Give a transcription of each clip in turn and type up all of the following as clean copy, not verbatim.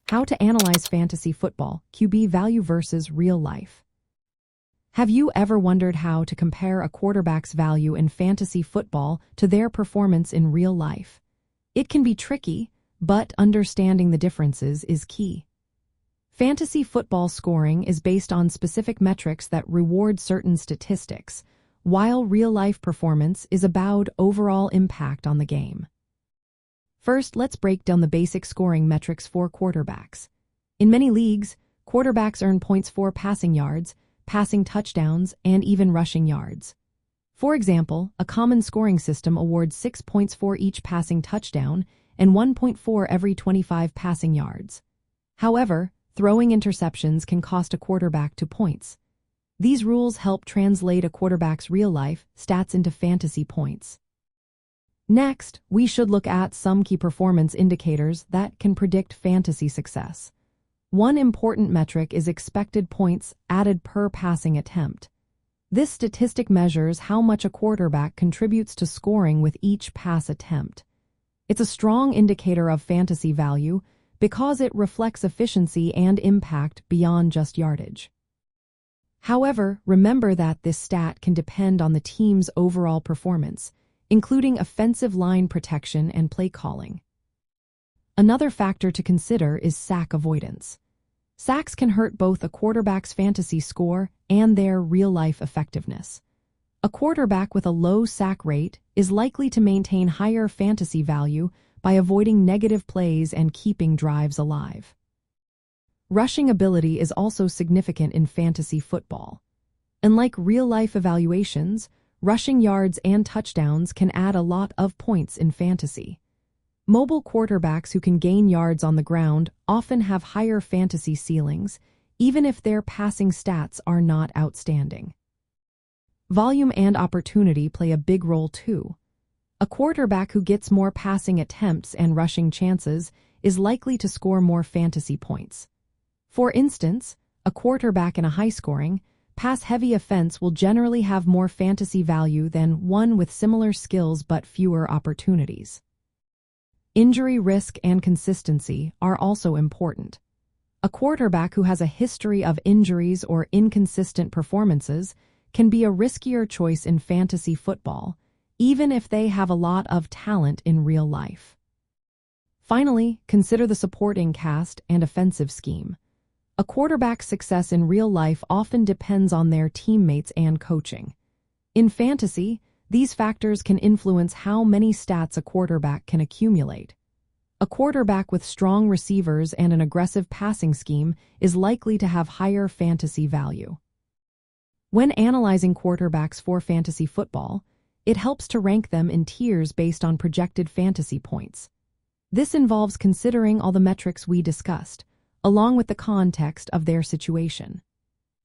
How to analyze fantasy football, QB value versus real life. Have you ever wondered how to compare a quarterback's value in fantasy football to their performance in real life? It can be tricky, but understanding the differences is key. Fantasy football scoring is based on specific metrics that reward certain statistics, while real-life performance is about overall impact on the game. First, let's break down the basic scoring metrics for quarterbacks. In many leagues, quarterbacks earn points for passing yards, passing touchdowns, and even rushing yards. For example, a common scoring system awards 6 points for each passing touchdown and 1 point for every 25 passing yards. However, throwing interceptions can cost a quarterback 2 points. These rules help translate a quarterback's real-life stats into fantasy points. Next, we should look at some key performance indicators that can predict fantasy success. One important metric is expected points added per passing attempt. This statistic measures how much a quarterback contributes to scoring with each pass attempt. It's a strong indicator of fantasy value because it reflects efficiency and impact beyond just yardage. However, remember that this stat can depend on the team's overall performance, including offensive line protection and play calling. Another factor to consider is sack avoidance. Sacks can hurt both a quarterback's fantasy score and their real-life effectiveness. A quarterback with a low sack rate is likely to maintain higher fantasy value by avoiding negative plays and keeping drives alive. Rushing ability is also significant in fantasy football. Unlike real-life evaluations, rushing yards and touchdowns can add a lot of points in fantasy. Mobile quarterbacks who can gain yards on the ground often have higher fantasy ceilings, even if their passing stats are not outstanding. Volume and opportunity play a big role too. A quarterback who gets more passing attempts and rushing chances is likely to score more fantasy points. For instance, a quarterback in a high-scoring, pass-heavy offense will generally have more fantasy value than one with similar skills but fewer opportunities. Injury risk and consistency are also important. A quarterback who has a history of injuries or inconsistent performances can be a riskier choice in fantasy football, even if they have a lot of talent in real life. Finally, consider the supporting cast and offensive scheme. A quarterback's success in real life often depends on their teammates and coaching. In fantasy, these factors can influence how many stats a quarterback can accumulate. A quarterback with strong receivers and an aggressive passing scheme is likely to have higher fantasy value. When analyzing quarterbacks for fantasy football, it helps to rank them in tiers based on projected fantasy points. This involves considering all the metrics we discussed, along with the context of their situation.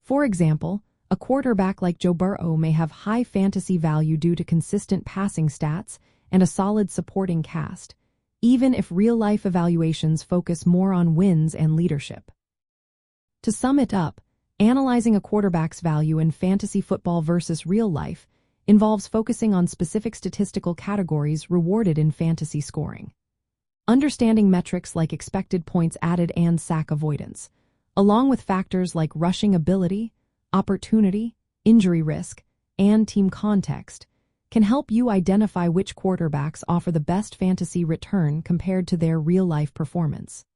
For example, a quarterback like Joe Burrow may have high fantasy value due to consistent passing stats and a solid supporting cast, even if real-life evaluations focus more on wins and leadership. To sum it up, analyzing a quarterback's value in fantasy football versus real life involves focusing on specific statistical categories rewarded in fantasy scoring. Understanding metrics like expected points added and sack avoidance, along with factors like rushing ability, opportunity, injury risk, and team context, can help you identify which quarterbacks offer the best fantasy return compared to their real-life performance.